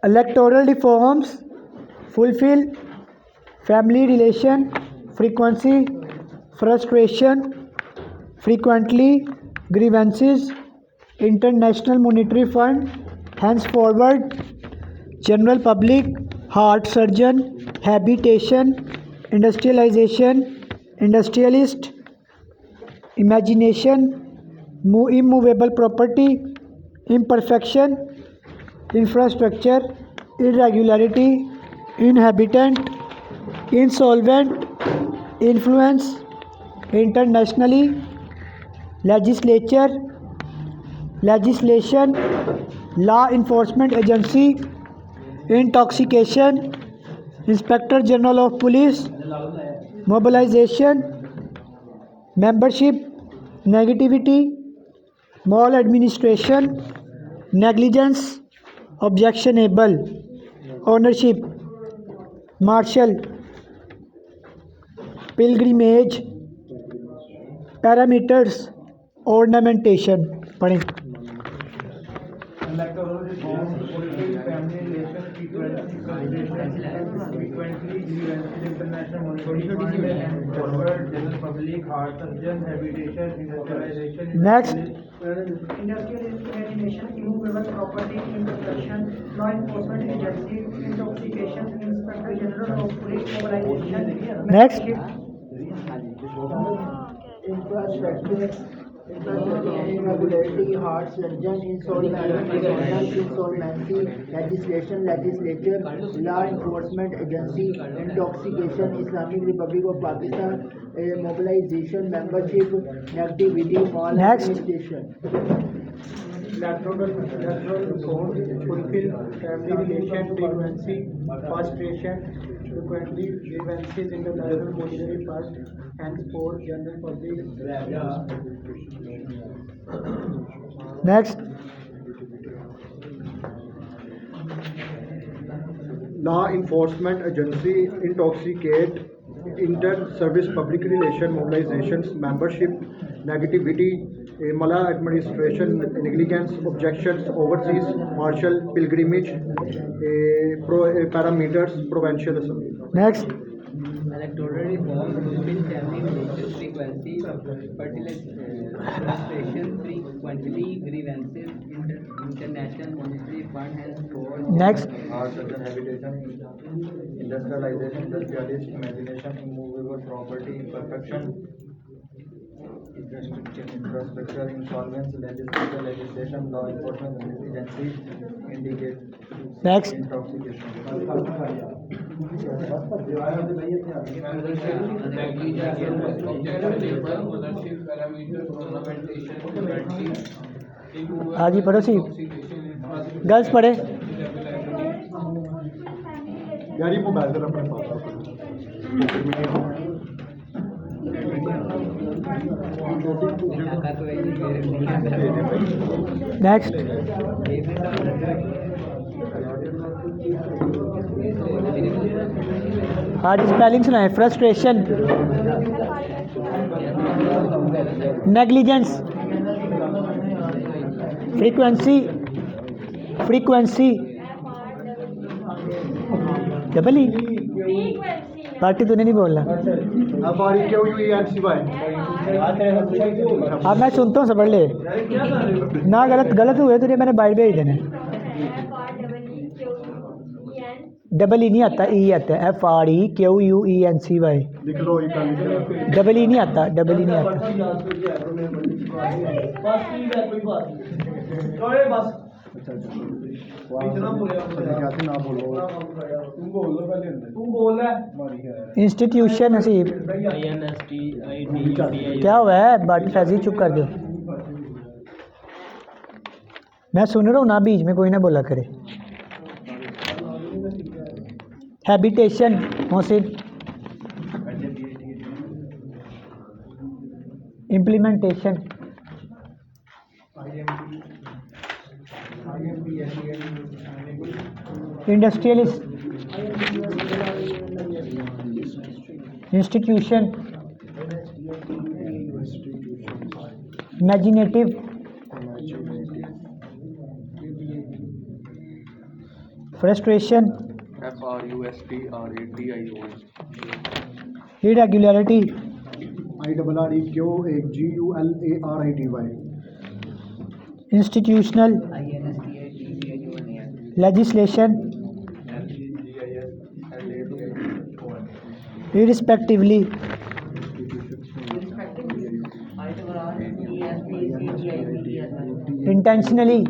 electoral reforms, fulfill family relation, frequency, frustration, frequently, grievances, international monetary fund, henceforward, general public, heart surgeon, habitation, industrialization, industrialist, imagination, immovable property, imperfection, infrastructure, irregularity, inhabitant, insolvent, influence, internationally, legislature, legislation, law enforcement agency, intoxication, inspector general of police, mobilization, membership, negativity, maladministration, negligence, objectionable, ownership, martial, pilgrimage, parameters, ornamentation. पढ़ें electoral reform, fulfill family relation, frequency, frequently, grievances, international monetary fund, and forward, general public, heart surgeon, habitation, industrialization, Next. Industrial imagination, immovable property, imperfection, law enforcement agency, intoxication, inspector general of police, mobilization. Next. Infrastructure, irregularity, heart surgeon, insolvency, legislation, legislature, law enforcement agency, intoxication, Islamic Republic of Pakistan, mobilization, membership, negativity, maladministration. electoral reform, fulfill family relation, frequency, frustration, frequently, grievances, international monetary fund, henceforth, general public. Next. law enforcement agency, intoxicate, inter-service public relation, mobilizations, membership, negativity, maladministration, negligence, objections, overseas, martial, pilgrimage, parameters, provincial assembly. Next. electoral reform, fulfill family relations, frequency, frustration, frequently, grievances, international monetary fund, henceforth. Next. Heart surgeon, habitation, industrialization, industrialist, imagination, immovable property, imperfection, infrastructure, insolvency, legislature, legislation, law enforcement agency, indicate. Next. Intoxication. आगे पड़ोसी girls पढ़े यार ये mobile जरा अपने पास next आज spelling सुनाए frustration negligence frequency frequency double E party तूने नहीं बोलना अब मैं सुनता हूँ सब पढ़ ले ना गलत हुए तो मैंने बाइट भेज देने डबल ई नहीं आता ई आता है FREQUENCY लिख लो डबल ई नहीं आता डबल ई नहीं आता इंस्टीट्यूशन नसीब क्या हुआ है बाटी फैजी चुप कर दो मैं सुन रहा हूँ ना बीच में कोई ना बोला करे habitation Mohsin implementation industrialist institution imaginative frustration, FRUSTRATION, irregularity, IRREQULARITY, institutional, legislation, irrespectively, intentionally,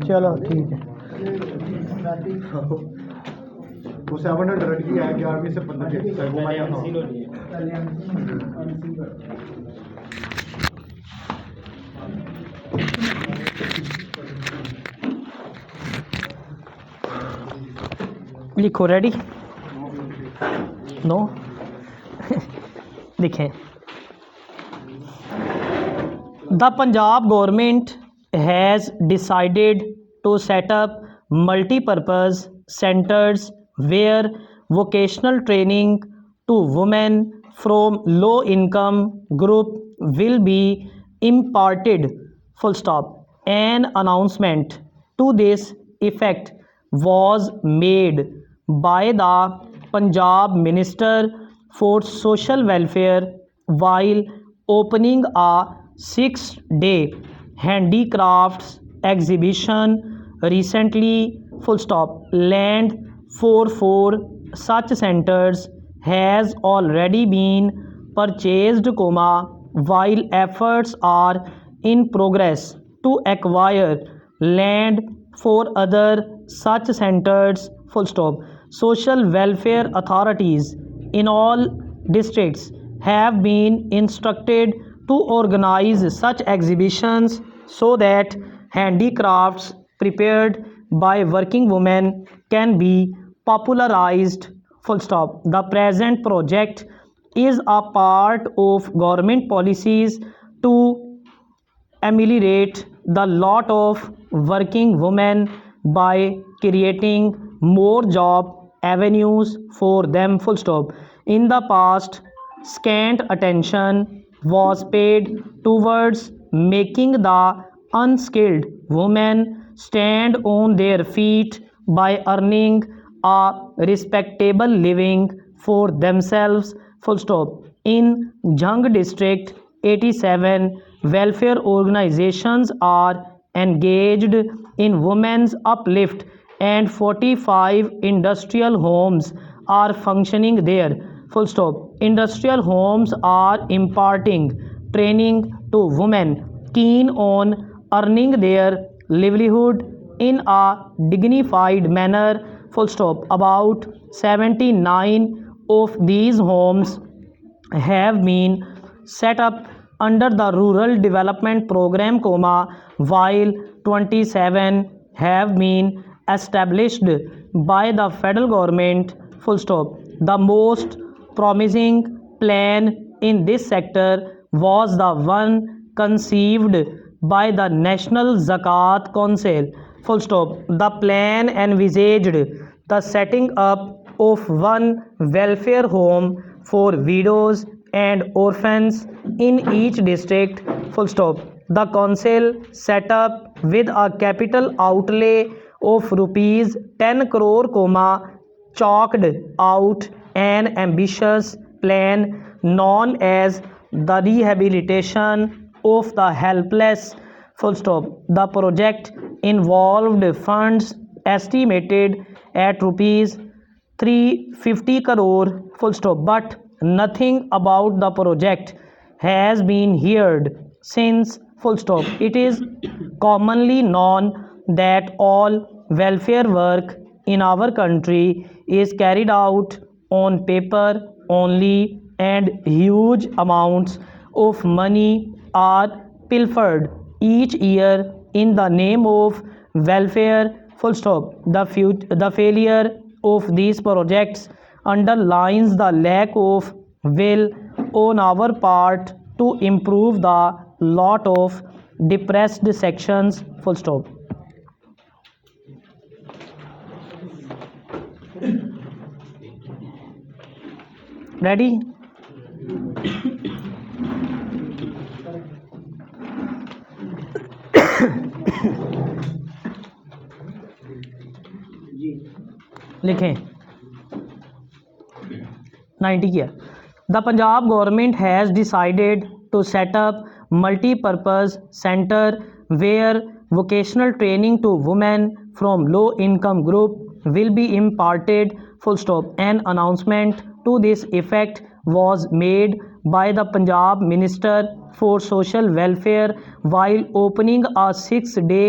चलो ठीक है. वो 700 की है 11वीं से 15 तक वो मैं यहाँ लिखो रेडी नो लिखें the Punjab government has decided to set up multipurpose centres where vocational training to women from low income group will be imparted full stop. An announcement to this effect was made by the Punjab Minister for Social Welfare while opening a 6-day handicrafts exhibition recently full stop. Land for such centers has already been purchased, while efforts are in progress to acquire land for other such centers full stop. Social welfare authorities in all districts have been instructed to organize such exhibitions so that handicrafts prepared by working women can be popularized full stop. The present project is a part of government policies to ameliorate the lot of working women by creating more job avenues for them full stop. In the past, scant attention was paid towards making the unskilled women stand on their feet by earning a respectable living for themselves full stop. In Jhang district 87 welfare organizations are engaged in women's uplift and 45 industrial homes are functioning there full stop. Industrial homes are imparting training to women keen on earning their livelihood in a dignified manner full stop. About 79 of these homes have been set up under the rural development program, while 27 have been established by the federal government full stop. The most promising plan in this sector was the one conceived by the National Zakat Council full stop. The plan envisaged the setting up of one welfare home for widows and orphans in each district full stop. The council set up with a capital outlay of rupees 10 crore, chalked out an ambitious plan known as the rehabilitation of the helpless full stop. The project involved funds estimated at rupees 350 crore full stop, but nothing about the project has been heard since full stop. It is commonly known that all welfare work in our country is carried out on paper only, and huge amounts of money are pilfered each year in the name of welfare full stop. The failure of these projects underlines the lack of will on our part to improve the lot of depressed sections full stop. Ready? लिखें 90 की है। The Punjab government has decided to set up multipurpose centre where vocational training to women from low income group will be imparted full stop. An announcement to this effect was made by the Punjab Minister for Social Welfare while opening a 6-day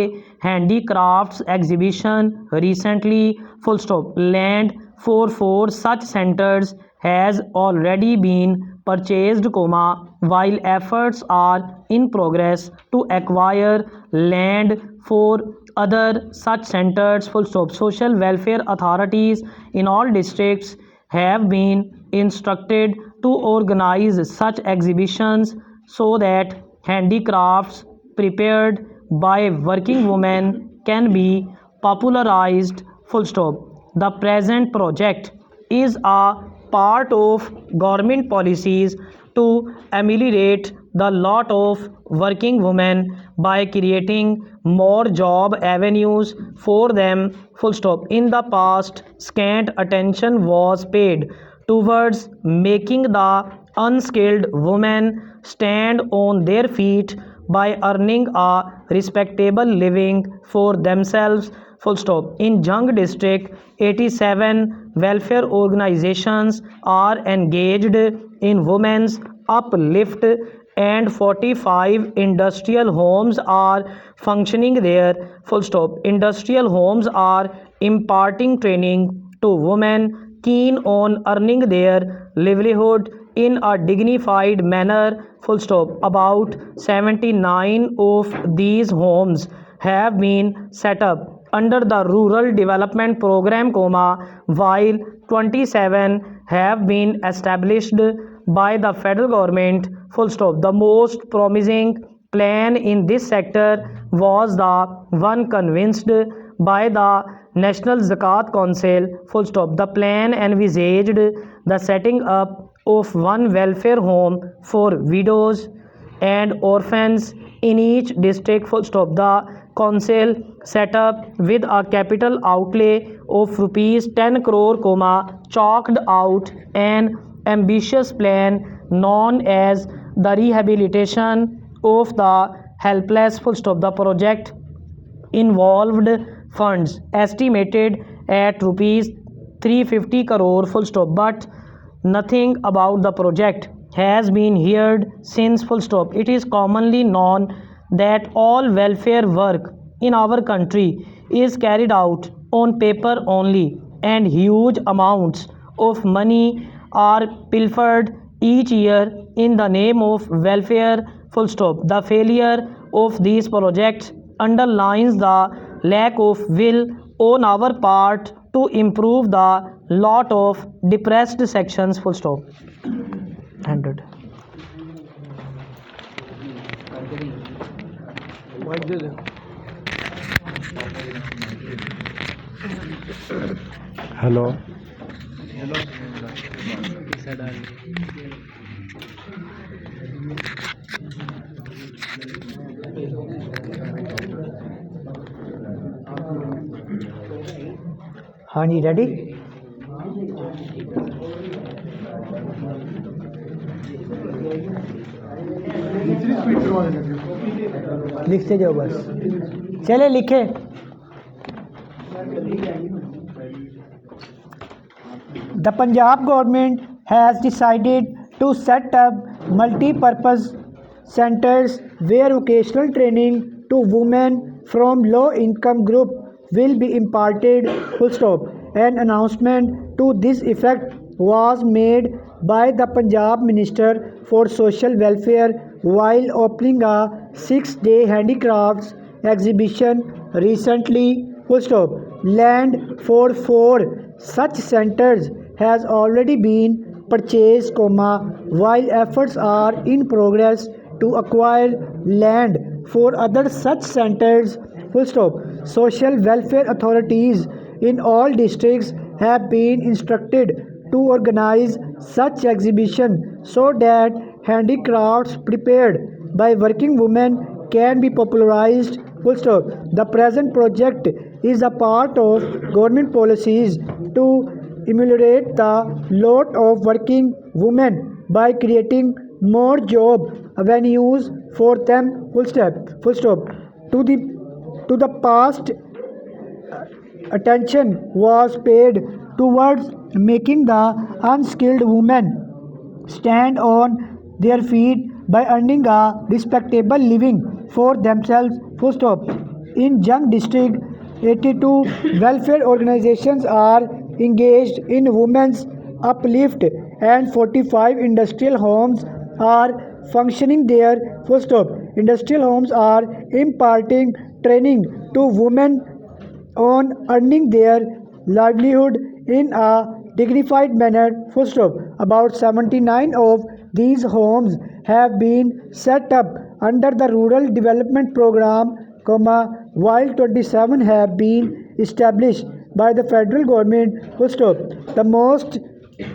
handicrafts exhibition recently. Full stop. Land for 4 such centers has already been purchased, while efforts are in progress to acquire land for other such centers. Full stop. Social welfare authorities in all districts have been instructed to organize such exhibitions so that handicrafts prepared by working women can be popularized. Full stop. The present project is a part of government policies to ameliorate the lot of working women by creating more job avenues for them. Full stop. In the past, scant attention was paid towards making the unskilled women stand on their feet by earning a respectable living for themselves. Full stop. In Jung district, 87 welfare organizations are engaged in women's uplift and 45 industrial homes are functioning there. Full stop. Industrial homes are imparting training to women keen on earning their livelihood in a dignified manner. Full stop. About 79 of these homes have been set up under the rural development program, while 27 have been established by the federal government. Full stop. The most promising plan in this sector was the one convinced by the National Zakat Council. Full stop. The plan envisaged the setting up of one welfare home for widows and orphans in each district. Full stop. The council set up with a capital outlay of rupees 10 crore, chalked out an ambitious plan known as the rehabilitation of the helpless. Full stop. The project involved funds estimated at rupees 350 crore. Full stop. But nothing about the project has been heard since. Full stop. It is commonly known that all welfare work in our country is carried out on paper only, and huge amounts of money are pilfered each year in the name of welfare. Full stop. The failure of these projects underlines the lack of will on our part to improve the lot of depressed sections. Full stop. 100. Hello हाँ जी, ready? दूसरी speed करवा देंगे। लिखते जाओ बस। चले लिखे। The Punjab government has decided to set up multi-purpose centers where vocational training to women from low-income group will be imparted. Full stop. An announcement to this effect was made by the Punjab Minister for Social Welfare while opening a 6-day handicrafts exhibition recently. Full stop. Land for 4 such centers has already been purchased, while efforts are in progress to acquire land for other such centers. Full stop. Social welfare authorities in all districts have been instructed to organize such exhibition so that handicrafts prepared by working women can be popularized. full stop. The present project is a part of government policies to ameliorate the lot of working women by creating more job avenues for them, full stop. To the past, attention was paid towards making the unskilled women stand on their feet by earning a respectable living for themselves, full stop. In Jung district, 82 welfare organizations are engaged in women's uplift and 45 industrial homes are functioning there, full stop. Industrial homes are imparting training to women on earning their livelihood in a dignified manner, full stop. About 79 of these homes have been set up under the Rural Development Program, while 27 have been established by the federal government, full stop. The most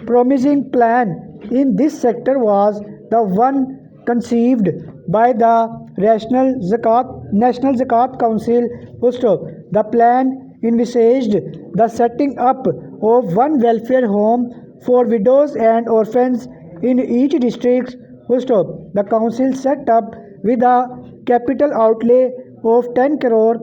promising plan in this sector was the one conceived by the National Zakat Council, full stop. The plan envisaged the setting up of one welfare home for widows and orphans in each district, full stop. The council set up with a capital outlay of 10 crore,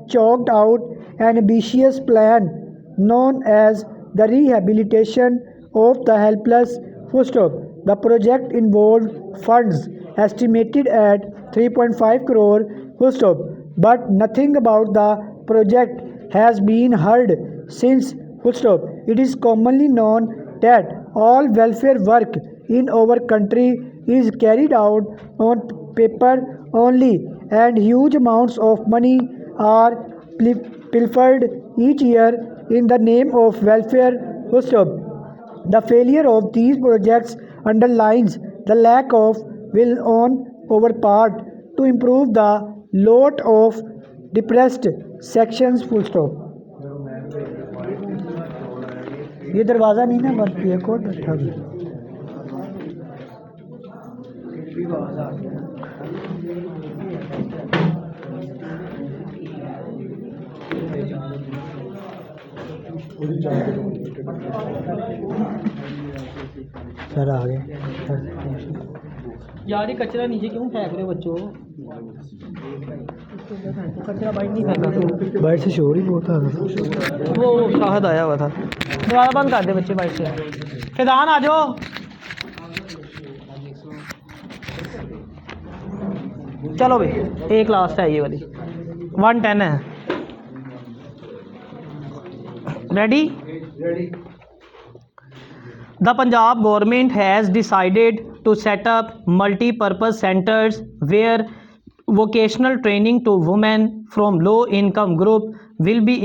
chalked out an ambitious plan known as the rehabilitation of the helpless, full stop. The project involved funds estimated at 3.5 crore, full stop. But nothing about the project has been heard since, full stop. It is commonly known that all welfare work in our country is carried out on paper only, and huge amounts of money are pilfered each year in the name of welfare, full stop. The failure of these projects underlines the lack of will on our part to improve the lot of depressed sections, full stop. ये दरवाज़ा नहीं ना बंद किया, code बैठा गया। Sir आ गए। यार ये कचरा नीचे क्यों फेंक रहे हो बच्चों? कचरा बाइट नहीं फेंका तू। बाहर से शोर ही बहुत आ रहा था। वो शाहद आया हुआ था। दरवाज़ा बंद कर दे बच्चे बाइट से। फिदान आ जाओ। चलो भाई एक लास्ट है ये वाली 110 है। Ready? The Punjab government has decided to set up multi-purpose centers where vocational training to women from low-income group will be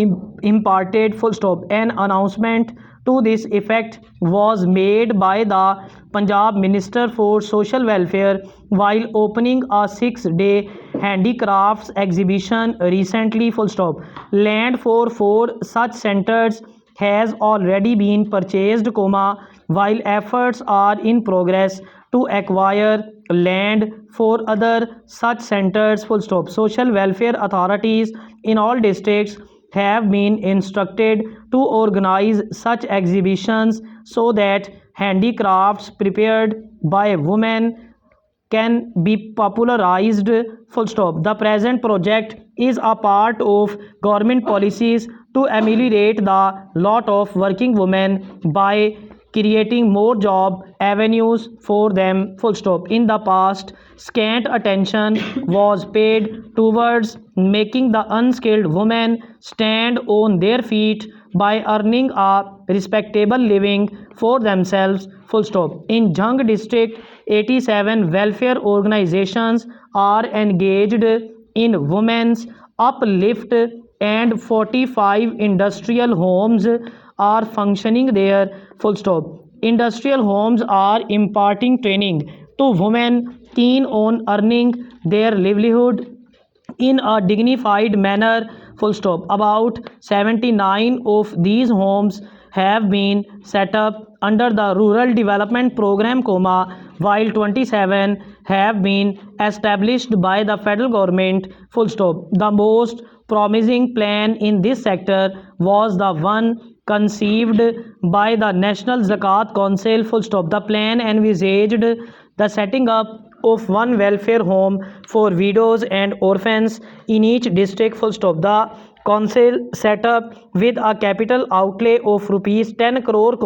imparted, full stop. An announcement to this effect was made by the Punjab Minister for Social Welfare while opening a 6-day handicrafts exhibition recently, full stop. Land for 4 such centers has already been purchased, while efforts are in progress to acquire land for other such centers, full stop. Social welfare authorities in all districts have been instructed to organize such exhibitions so that handicrafts prepared by women can be popularized, full stop. The present project is a part of government policies to ameliorate the lot of working women by creating more job avenues for them, full stop. In the past, scant attention was paid towards making the unskilled women stand on their feet by earning a respectable living for themselves, full stop. In Jung district, 87 welfare organizations are engaged in women's uplift and 45 industrial homes are functioning there, full stop. Industrial homes are imparting training to women keen on earning their livelihood in a dignified manner, full stop. About 79 of these homes have been set up under the rural development program, while 27 have been established by the federal government, full stop. The most promising plan in this sector was the one conceived by the National Zakat Council, full stop. The plan envisaged the setting up of one welfare home for widows and orphans in each district, full stop. The council set up with a capital outlay of rupees 10 crore,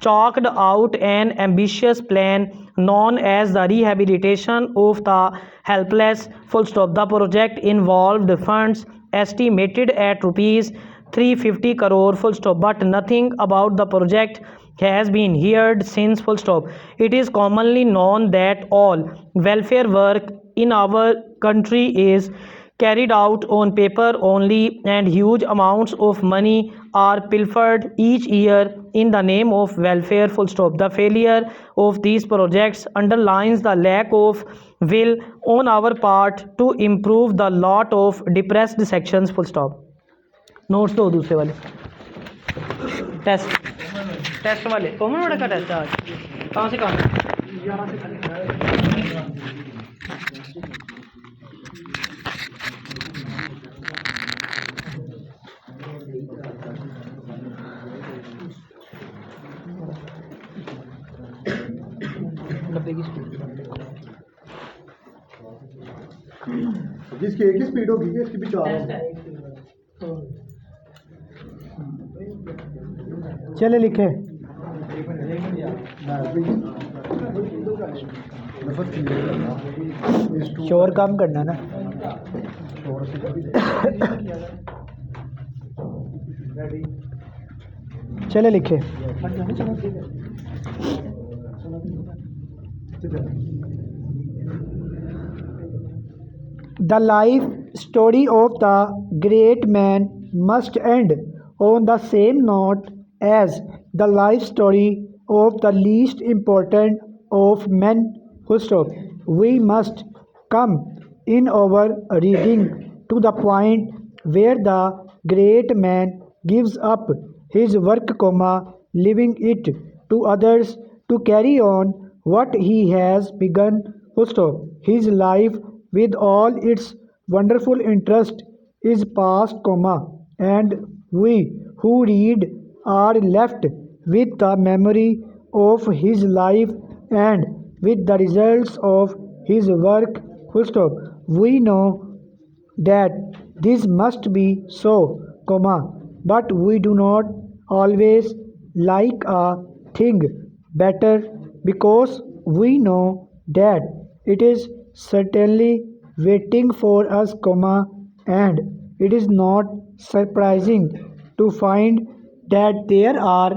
chalked out an ambitious plan known as the rehabilitation of the helpless, full stop. The project involved funds estimated at rupees 350 crore, full stop, but nothing about the project has been heard since, full stop. It is commonly known that all welfare work in our country is carried out on paper only, and huge amounts of money are pilfered each year in the name of welfare, full stop. The failure of these projects underlines the lack of will on our part to improve the lot of depressed sections, full stop. Notes दो दूसरे वाले test वाले common वाले का test आज कहाँ से जिसकी एक ही स्पीड होगी कि इसकी भी चार होगी? चले लिखे शोर कम करना ना। चले लिखे The life story of the great man must end on the same note as the life story of the least important of men. Full stop. We must come in our reading to the point where the great man gives up his work, leaving it to others to carry on what he has begun. Full stop. His life with all its wonderful interest is past, and we who read are left with the memory of his life and with the results of his work, full stop. We know that this must be so, but we do not always like a thing better because we know that it is certainly waiting for us, and it is not surprising to find that there are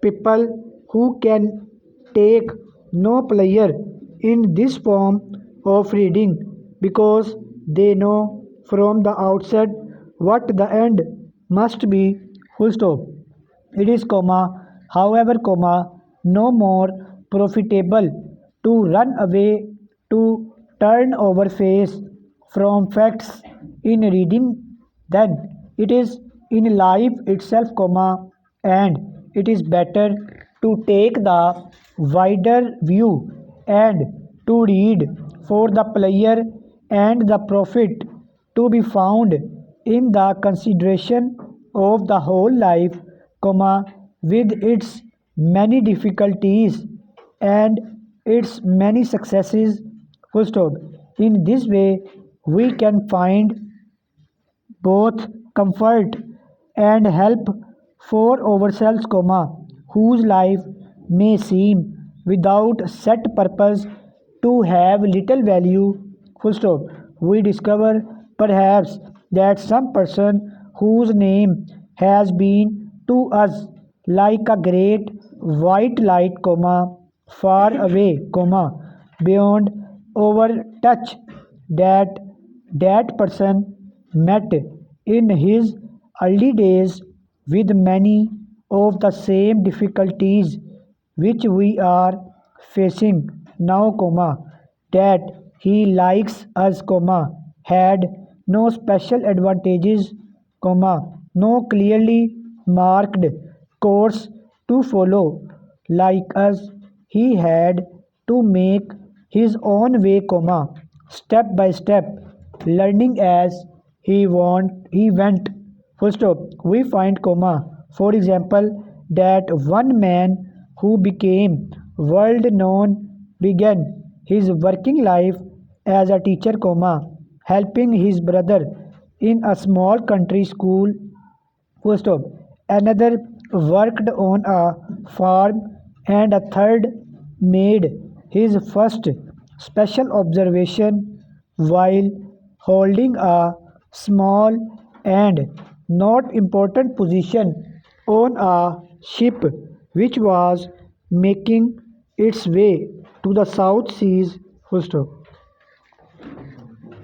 people who can take no pleasure in this form of reading because they know from the outset what the end must be, full stop. It is, however, no more profitable to run away, to turn our face from facts in reading than it is in life itself, and it is better to take the wider view and to read for the pleasure and the profit to be found in the consideration of the whole life, with its many difficulties and its many successes, full stop. In this way, we can find both comfort and help for ourselves, whose life may seem without set purpose to have little value, full stop. We discover perhaps that some person whose name has been to us like a great white light, far away, beyond our touch, that person met in his early days with many of the same difficulties which we are facing now, that he likes us, had no special advantages, no clearly marked course to follow, Like us, he had to make his own way, comma, step by step, learning as he went. Full stop. We find, comma, for example, that one man who became world known began his working life as a teacher, comma, helping his brother in a small country school. Full stop. Another worked on a farm, and a third made his first special observation while holding a small and not important position on a ship which was making its way to the South Seas. Full stop.